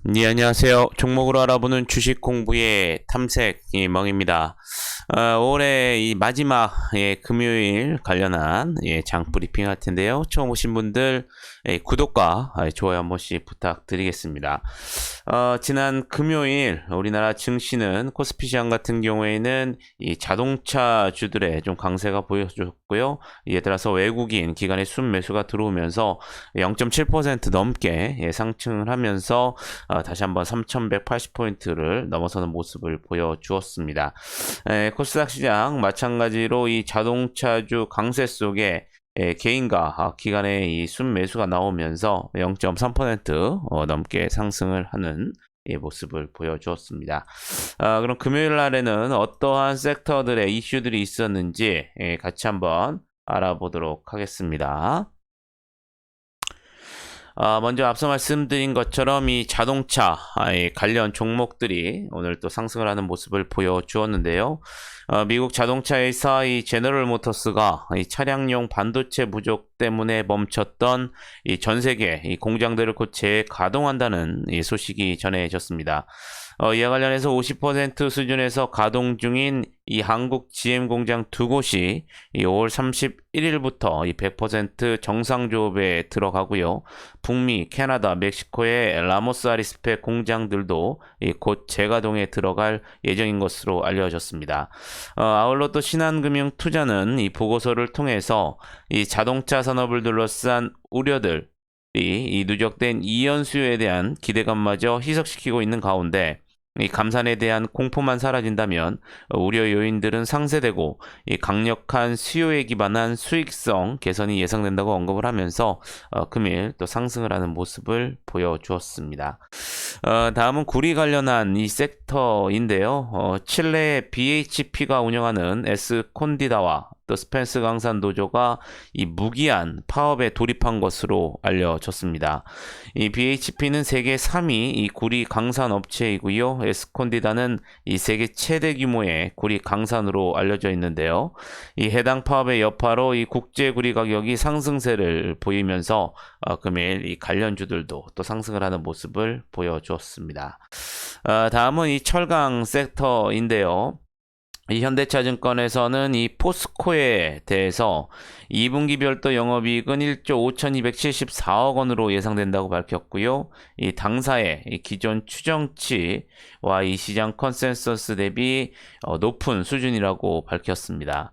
네, 안녕하세요. 종목으로 알아보는 주식 공부의 탐색 멍입니다. 올해 이 마지막 금요일 관련한 장 브리핑 할 텐데요. 처음 오신 분들 구독과 좋아요 한 번씩 부탁드리겠습니다. 지난 금요일 우리나라 증시는 코스피 시장 같은 경우에는 이 자동차 주들의 좀 강세가 보여줬고요. 이에 따라서 외국인 기관의 순매수가 들어오면서 0.7% 넘게 상승을 하면서 다시 한번 3180포인트를 넘어서는 모습을 보여주었습니다. 코스닥 시장 마찬가지로 이 자동차주 강세 속에 개인과 기관의 이 순매수가 나오면서 0.3% 넘게 상승을 하는 모습을 보여주었습니다. 그럼 금요일 날에는 어떠한 섹터들의 이슈들이 있었는지 같이 한번 알아보도록 하겠습니다. 먼저 앞서 말씀드린 것처럼 이 자동차 관련 종목들이 오늘 또 상승을 하는 모습을 보여주었는데요. 미국 자동차 회사 이 제너럴 모터스가 이 차량용 반도체 부족 때문에 멈췄던 이 전 세계 이 공장들을 곧 재가동한다는 이 소식이 전해졌습니다. 이와 관련해서 50% 수준에서 가동 중인 이 한국 GM 공장 두 곳이 이 5월 31일부터 이 100% 정상 조업에 들어가고요. 북미, 캐나다, 멕시코의 라모스 아리스페 공장들도 곧 재가동에 들어갈 예정인 것으로 알려졌습니다. 아울러 또 신한금융투자는 이 보고서를 통해서 이 자동차 산업을 둘러싼 우려들, 이 누적된 이연 수요에 대한 기대감마저 희석시키고 있는 가운데 이 감산에 대한 공포만 사라진다면 우려 요인들은 상쇄되고 이 강력한 수요에 기반한 수익성 개선이 예상된다고 언급을 하면서 금일 또 상승을 하는 모습을 보여주었습니다. 다음은 구리 관련한 이 섹터인데요. 칠레의 BHP가 운영하는 에스콘디다와 또 스펜스 강산 노조가 이 무기한 파업에 돌입한 것으로 알려졌습니다. 이 BHP는 세계 3위 이 구리 강산 업체이고요. 에스콘디다는 이 세계 최대 규모의 구리 강산으로 알려져 있는데요. 이 해당 파업의 여파로 이 국제 구리 가격이 상승세를 보이면서 금일 이 관련주들도 또 상승을 하는 모습을 보여주었습니다. 다음은 이 철강 섹터인데요. 이 현대차증권에서는 이 포스코에 대해서 2분기 별도 영업이익은 1조 5,274억 원으로 예상된다고 밝혔고요. 이 당사의 이 기존 추정치와 이 시장 컨센서스 대비 높은 수준이라고 밝혔습니다.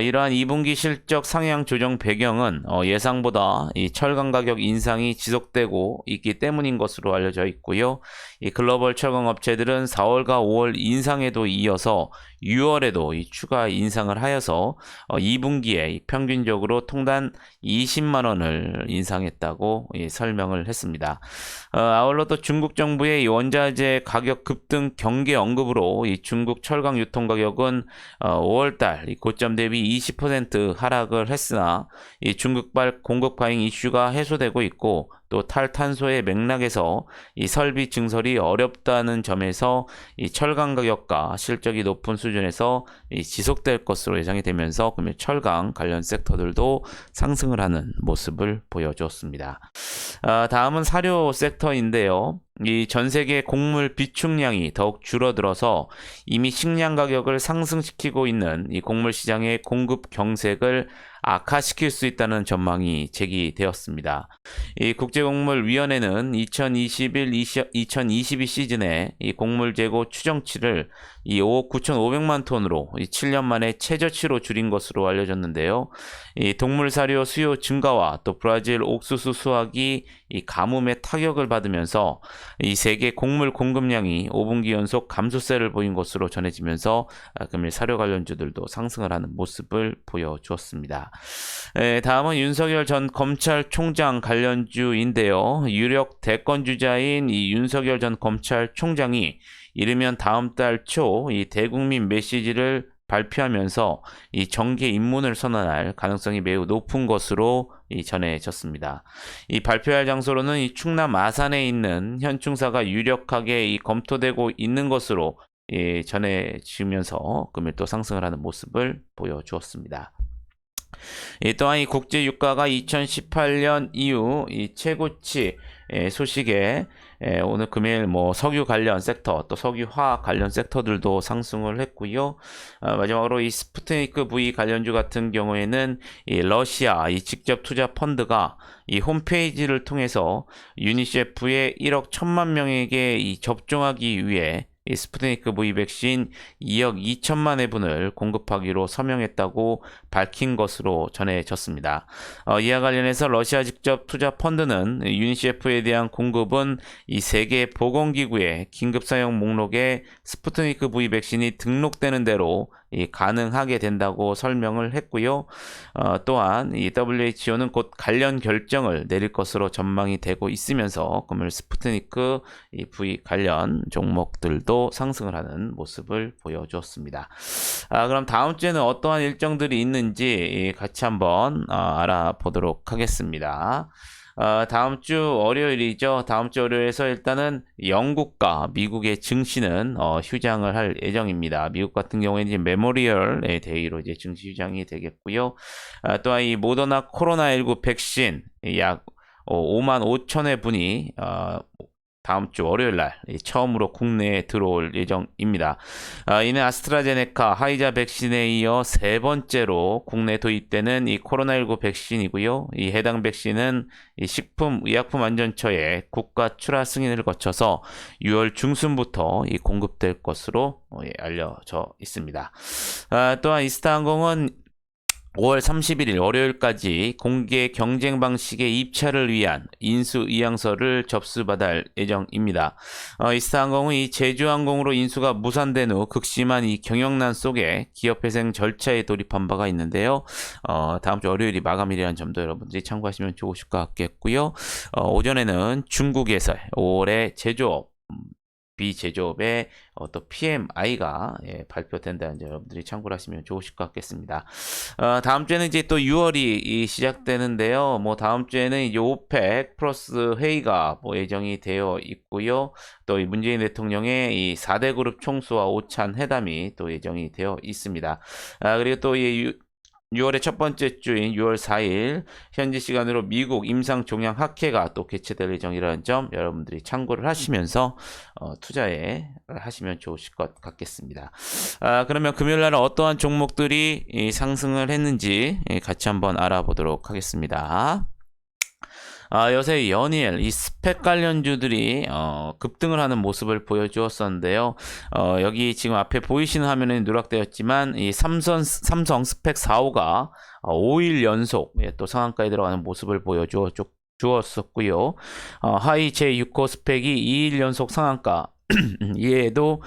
이러한 2분기 실적 상향 조정 배경은 예상보다 이 철강 가격 인상이 지속되고 있기 때문인 것으로 알려져 있고요. 이 글로벌 철강 업체들은 4월과 5월 인상에도 이어서 6월에도 이 추가 인상을 하여서 2분기에 평균적으로 통단 20만 원을 인상했다고 설명을 했습니다. 아울러 또 중국 정부의 원자재 가격 급등 경계 언급으로 이 중국 철강 유통 가격은 5월달 고점 대비 20% 하락을 했으나 이 중국발 공급 과잉 이슈가 해소되고 있고 또 탈탄소의 맥락에서 이 설비 증설이 어렵다는 점에서 이 철강 가격과 실적이 높은 수준에서 지속될 것으로 예상이 되면서 금일 철강 관련 섹터들도 상승을 하는 모습을 보여주었습니다. 다음은 사료 섹터인데요. 이 전 세계 곡물 비축량이 더욱 줄어들어서 이미 식량 가격을 상승시키고 있는 이 곡물 시장의 공급 경색을 악화시킬 수 있다는 전망이 제기되었습니다. 이 국제곡물위원회는 2021-2022 시즌에 이 곡물 재고 추정치를 이 5억 9,500만 톤으로 7년 만에 최저치로 줄인 것으로 알려졌는데요. 이 동물 사료 수요 증가와 또 브라질 옥수수 수확이 이 가뭄에 타격을 받으면서 이 세계 곡물 공급량이 5분기 연속 감소세를 보인 것으로 전해지면서 금일 사료 관련주들도 상승을 하는 모습을 보여주었습니다. 다음은 윤석열 전 검찰총장 관련주인데요. 유력 대권주자인 이 윤석열 전 검찰총장이 이르면 다음 달 초 이 대국민 메시지를 발표하면서 이 정계 입문을 선언할 가능성이 매우 높은 것으로 전해졌습니다. 이 발표할 장소로는 이 충남 아산에 있는 현충사가 유력하게 검토되고 있는 것으로 전해지면서 금일 또 상승을 하는 모습을 보여주었습니다. 또한 이 국제 유가가 2018년 이후 이 최고치 소식에 오늘 금요일 뭐 석유 관련 섹터 또 석유화학 관련 섹터들도 상승을 했고요. 마지막으로 이 스푸트니크 V 관련주 같은 경우에는 이 러시아 이 직접 투자 펀드가 이 홈페이지를 통해서 유니세프에 1억 1천만 명에게 이 접종하기 위해 이 스푸트니크 V 백신 2억 2천만 회분을 공급하기로 서명했다고 밝힌 것으로 전해졌습니다. 이와 관련해서 러시아 직접 투자 펀드는 유니세프에 대한 공급은 이 세계 보건기구의 긴급 사용 목록에 스푸트니크 V 백신이 등록되는 대로 가능하게 된다고 설명을 했고요. 또한 이 WHO는 곧 관련 결정을 내릴 것으로 전망이 되고 있으면서 금요일 스푸트니크 V 관련 종목들도 상승을 하는 모습을 보여주었습니다. 그럼 다음 주에는 어떠한 일정들이 있는지 같이 한번 알아보도록 하겠습니다. 다음 주 월요일이죠. 다음 주 월요일에서 일단은 영국과 미국의 증시는 휴장을 할 예정입니다. 미국 같은 경우에는 이제 메모리얼 데이로 이제 증시 휴장이 되겠고요. 또한 이 모더나 코로나19 백신 약 5만 5천회 분이 다음 주 월요일 날 처음으로 국내에 들어올 예정입니다. 이는 아스트라제네카 화이자 백신에 이어 세 번째로 국내 도입되는 이 코로나19 백신이고요. 이 해당 백신은 이 식품의약품안전처의 국가 출하 승인을 거쳐서 6월 중순부터 공급될 것으로 알려져 있습니다. 또한 이스타항공은 5월 31일 월요일까지 공개 경쟁 방식의 입찰을 위한 인수 의향서를 접수받을 예정입니다. 이스타항공은 이 제주항공으로 인수가 무산된 후 극심한 이 경영난 속에 기업회생 절차에 돌입한 바가 있는데요. 다음 주 월요일이 마감일이라는 점도 여러분들이 참고하시면 좋으실 것 같겠고요. 오전에는 중국에서 5월에 제조업 비제조업의 또 PMI가 발표된다는 점 여러분들이 참고를 하시면 좋으실 것 같겠습니다. 다음 주에는 이제 또 6월이 시작되는데요. 뭐 다음 주에는 이제 오펙 플러스 회의가 예정이 되어 있고요. 또 이 문재인 대통령의 이 4대 그룹 총수와 오찬 회담이 또 예정이 되어 있습니다. 그리고 또 이 6월의 첫 번째 주인 6월 4일 현지 시간으로 미국 임상종양학회가 또 개최될 예정이라는 점 여러분들이 참고를 하시면서 투자에 하시면 좋으실 것 같겠습니다. 그러면 금요일 날은 어떠한 종목들이 상승을 했는지 같이 한번 알아보도록 하겠습니다. 요새 연일 이 스펙 관련주들이 급등을 하는 모습을 보여주었었는데요. 여기 지금 앞에 보이시는 화면에 누락되었지만 이 삼성 스펙 4호가 5일 연속 또 상한가에 들어가는 모습을 보여주었었고요. 하이 제6호 스펙이 2일 연속 상한가 이외에도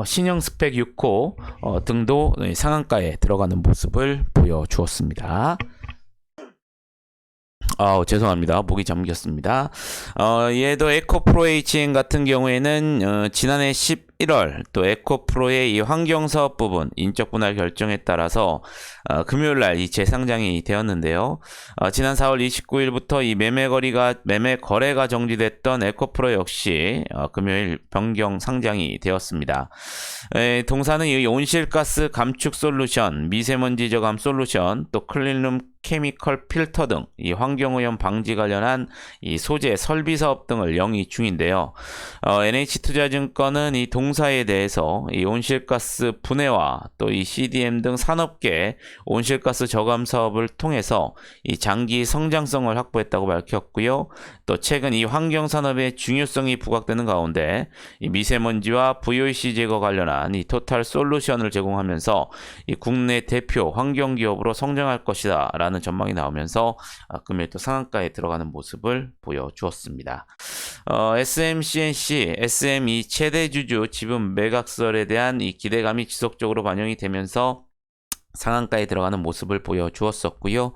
신형 스펙 6호 등도 상한가에 들어가는 모습을 보여주었습니다. 죄송합니다. 목이 잠겼습니다. 얘도 에코프로 HN 같은 경우에는 지난해 11월 또 에코프로의 이 환경사업 부분 인적 분할 결정에 따라서 금요일날 이 재상장이 되었는데요. 지난 4월 29일부터 이 매매 거래가 정지됐던 에코프로 역시 금요일 변경 상장이 되었습니다. 동사는 이 온실가스 감축 솔루션, 미세먼지 저감 솔루션, 또 클린룸 케미컬 필터 등 이 환경오염 방지 관련한 이 소재 설비 사업 등을 영위 중인데요. NH투자증권은 이 동사에 대해서 이 온실가스 분해와 또 이 CDM 등 산업계 온실가스 저감 사업을 통해서 이 장기 성장성을 확보했다고 밝혔고요. 또 최근 이 환경산업의 중요성이 부각되는 가운데 이 미세먼지와 VOC 제거 관련한 이 토탈 솔루션을 제공하면서 이 국내 대표 환경기업으로 성장할 것이다 라는 전망이 나오면서 금요일 또 상한가에 들어가는 모습을 보여주었습니다. SMCNC, SME 최대 주주 지분 매각설에 대한 이 기대감이 지속적으로 반영이 되면서 상한가에 들어가는 모습을 보여주었었고요.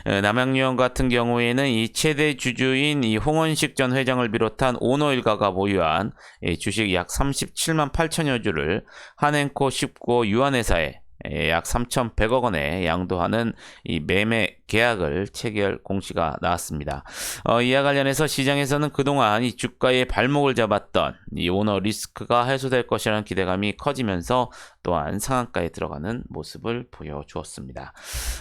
남양유업 같은 경우에는 이 최대 주주인 이 홍원식 전 회장을 비롯한 오너 일가가 보유한 주식 약 37만 8천여 주를 한행코 19호 유한회사에 약 3,100억 원에 양도하는 이 매매 계약을 체결 공시가 나왔습니다. 이와 관련해서 시장에서는 그동안 이 주가의 발목을 잡았던 이 오너 리스크가 해소될 것이라는 기대감이 커지면서 또한 상한가에 들어가는 모습을 보여주었습니다.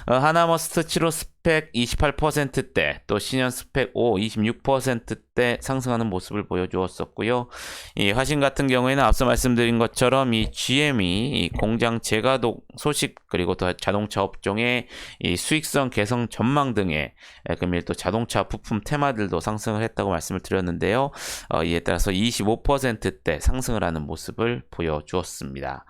하나머스트 7호 스펙 28%대, 또 신현 스펙 5 26%대 상승하는 모습을 보여주었었고요. 이 화신 같은 경우에는 앞서 말씀드린 것처럼 이 GM이 이 공장 재가동 소식, 그리고 또 자동차 업종의 이 수익성 개선 전망 등의 금일 또 자동차 부품 테마들도 상승을 했다고 말씀을 드렸는데요. 이에 따라서 25%대 상승을 하는 모습을 보여주었습니다.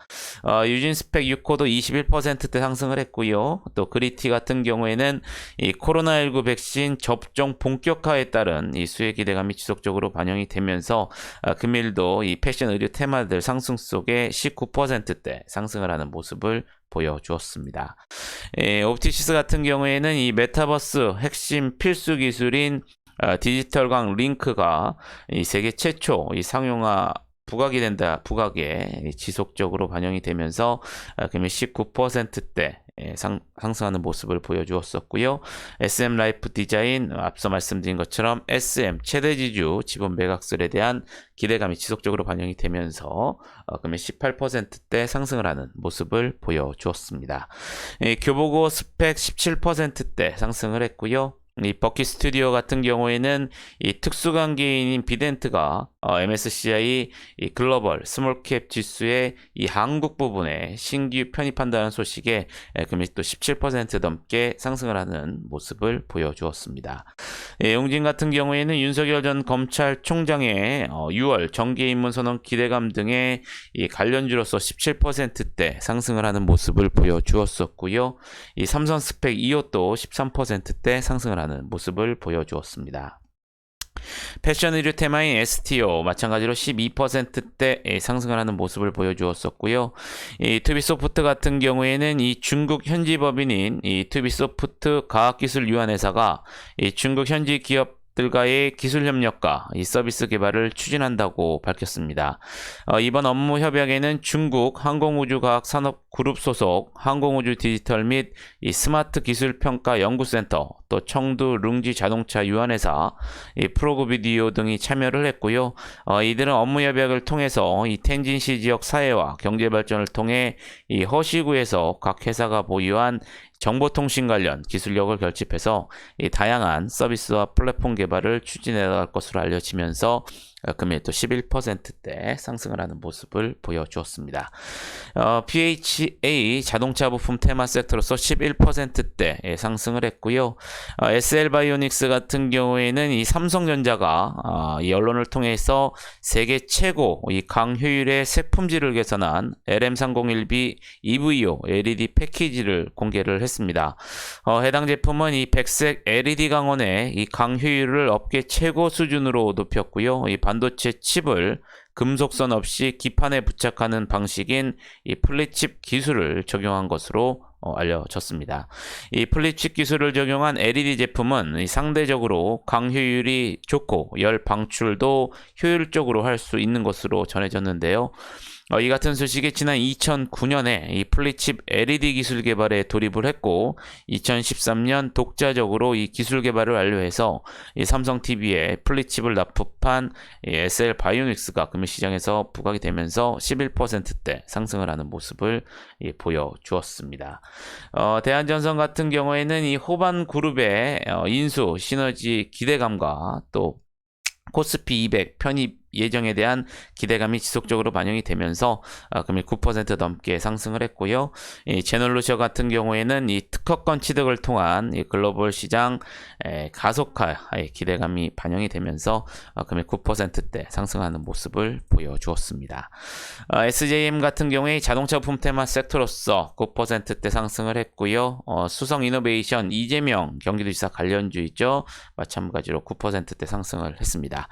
유진 스펙 6호도 21%대 상승을 했고요. 또 그리티 같은 경우에는 이 코로나19 백신 접종 본격화에 따른 이 수혜 기대감이 지속적으로 반영이 되면서 금일도 이 패션 의류 테마들 상승 속에 19%대 상승을 하는 모습을 보여주었습니다. 옵티시스 같은 경우에는 이 메타버스 핵심 필수 기술인 디지털광 링크가 이 세계 최초 이 상용화 부각에 지속적으로 반영이 되면서 금일 19%대 상승하는 모습을 보여주었었고요. SM 라이프 디자인, 앞서 말씀드린 것처럼 SM 최대 지주 지분 매각설에 대한 기대감이 지속적으로 반영이 되면서 금일 18%대 상승을 하는 모습을 보여주었습니다. 교보고 스펙 17%대 상승을 했고요. 이 버키 스튜디오 같은 경우에는 이 특수관계인인 비덴트가 MSCI 이 글로벌 스몰캡 지수의 이 한국 부분에 신규 편입한다는 소식에 금일 또 17% 넘게 상승을 하는 모습을 보여주었습니다. 용진 같은 경우에는 윤석열 전 검찰총장의 6월 정계입문 선언 기대감 등의 이 관련주로서 17%대 상승을 하는 모습을 보여주었었고요. 이 삼성 스펙 2호도 13%대 상승을 하는 모습을 보여주었습니다. 패션 의류 테마인 STO 마찬가지로 12%대 상승을 하는 모습을 보여주었었고요. 이 투비소프트 같은 경우에는 이 중국 현지 법인인 이 투비소프트 과학기술유한회사가 이 중국 현지 기업들과의 기술 협력과 이 서비스 개발을 추진한다고 밝혔습니다. 이번 업무 협약에는 중국 항공우주과학산업그룹 소속 항공우주 디지털 및 이 스마트 기술 평가 연구센터, 또 청두 룽지 자동차 유한회사, 이 프로그 비디오 등이 참여를 했고요. 이들은 업무 협약을 통해서 이 텐진시 지역 사회와 경제 발전을 통해 이 허시구에서 각 회사가 보유한 정보통신 관련 기술력을 결집해서 이 다양한 서비스와 플랫폼 개발을 추진해 나갈 것으로 알려지면서 금일 또 11%대 상승을 하는 모습을 보여주었습니다. PHA 자동차 부품 테마 섹터로서 11%대 상승을 했고요. SL바이오닉스 같은 경우에는 이 삼성전자가 이 언론을 통해서 세계 최고 이 강효율의 색 품질을 개선한 LM301B EVO LED 패키지를 공개를 했습니다. 해당 제품은 이 백색 LED 강원의 이 강효율을 업계 최고 수준으로 높였고요. 이 반도체 칩을 금속선 없이 기판에 부착하는 방식인 이 플립칩 기술을 적용한 것으로 알려졌습니다. 이 플립칩 기술을 적용한 LED 제품은 상대적으로 강효율이 좋고 열 방출도 효율적으로 할 수 있는 것으로 전해졌는데요. 이 같은 소식이 지난 2009년에 이 플립칩 LED 기술 개발에 돌입을 했고 2013년 독자적으로 이 기술 개발을 완료해서 이 삼성 TV에 플립칩을 납품한 SL 바이오닉스가 금일 시장에서 부각이 되면서 11%대 상승을 하는 모습을 보여주었습니다. 대한전선 같은 경우에는 이 호반 그룹의 인수 시너지 기대감과 또 코스피 200 편입 예정에 대한 기대감이 지속적으로 반영이 되면서 금일 9% 넘게 상승을 했고요. 이 제널루셔 같은 경우에는 이 특허권 취득을 통한 이 글로벌 시장 가속화의 기대감이 반영이 되면서 금일 9%대 상승하는 모습을 보여주었습니다. SJM 같은 경우에 자동차 부품 테마 섹터로서 9%대 상승을 했고요. 수성 이노베이션 이재명 경기도지사 관련주이죠. 마찬가지로 9%대 상승을 했습니다.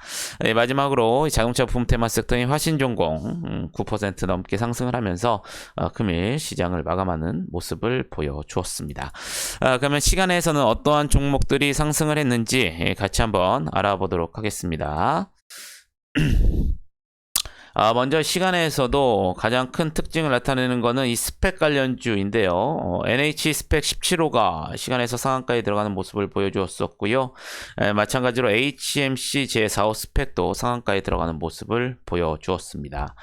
마지막으로 자동차 부품 테마 섹터인 화신종공 9% 넘게 상승을 하면서 금일 시장을 마감하는 모습을 보여주었습니다. 그러면 시간에서는 어떠한 종목들이 상승을 했는지 같이 한번 알아보도록 하겠습니다. 먼저 시간에서도 가장 큰 특징을 나타내는 것은 이 스펙 관련주인데요. NH 스펙 17호가 시간에서 상한가에 들어가는 모습을 보여주었었고요. 마찬가지로 HMC 제4호 스펙도 상한가에 들어가는 모습을 보여주었습니다.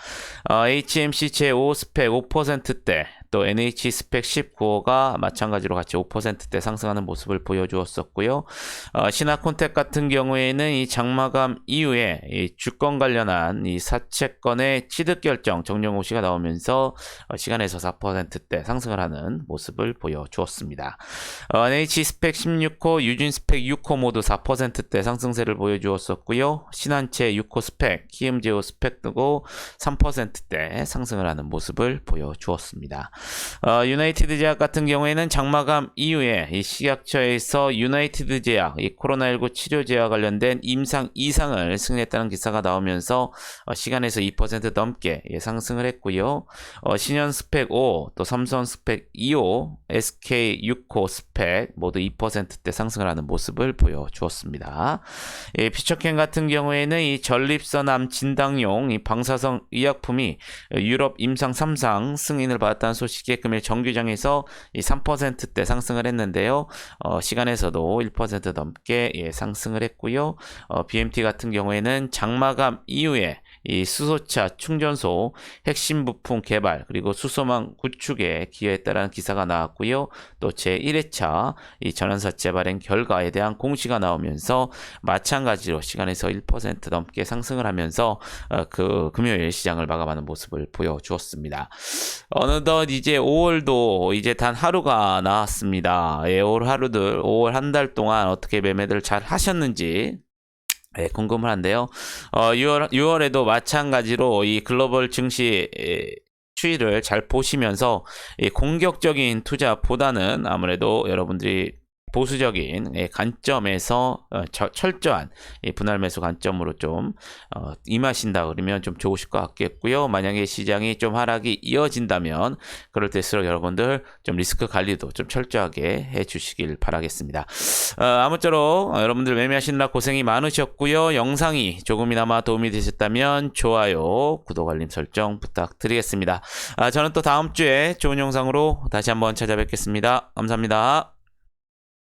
HMC 제5 스펙 5%대, 또 NH 스펙 19호가 마찬가지로 같이 5%대 상승하는 모습을 보여주었었고요. 신화콘텍 같은 경우에는 이 장마감 이후에 이 주권 관련한 이 사채권의 취득 결정 정령 호시가 나오면서 시간에서 4%대 상승을 하는 모습을 보여주었습니다. NH 스펙 16호, 유진 스펙 6호 모두 4%대 상승세를 보여주었었고요. 신한채 6호 스펙, 키움제오 스펙 등고 3%대 상승을 하는 모습을 보여주었습니다. 유나이티드 제약 같은 경우에는 장마감 이후에 이 식약처에서 유나이티드 제약, 이 코로나19 치료제와 관련된 임상 이상을 승인했다는 기사가 나오면서 시간에서 2% 넘게 상승을 했고요. 신현 스펙 5, 또 삼성 스펙 2호, SK 6호 스펙 모두 2%대 상승을 하는 모습을 보여주었습니다. 피처캠 같은 경우에는 이 전립선암 진단용 이 방사성 의약품이 유럽 임상 3상 승인을 받았다는 소식에 금일 정규장에서 이 3%대 상승을 했는데요. 시간에서도 1% 넘게 상승을 했고요. BMT 같은 경우에는 장마감 이후에 이 수소차 충전소 핵심 부품 개발 그리고 수소망 구축에 기여했다라는 기사가 나왔고요. 또 제1회차 이 전환사채 발행 결과에 대한 공시가 나오면서 마찬가지로 시간에서 1% 넘게 상승을 하면서 그 금요일 시장을 마감하는 모습을 보여주었습니다. 어느덧 이제 5월도 이제 단 하루가 나왔습니다. 5월 한 달 동안 어떻게 매매들 잘 하셨는지 궁금을 한데요. 6월에도 마찬가지로 이 글로벌 증시 추이를 잘 보시면서 공격적인 투자보다는 아무래도 여러분들이 보수적인 관점에서 철저한 분할 매수 관점으로 좀 임하신다 그러면 좀 좋으실 것 같겠고요. 만약에 시장이 좀 하락이 이어진다면 그럴 때일수록 여러분들 좀 리스크 관리도 좀 철저하게 해 주시길 바라겠습니다. 아무쪼록 여러분들 매매하시느라 고생이 많으셨고요. 영상이 조금이나마 도움이 되셨다면 좋아요, 구독, 알림 설정 부탁드리겠습니다. 저는 또 다음 주에 좋은 영상으로 다시 한번 찾아뵙겠습니다. 감사합니다.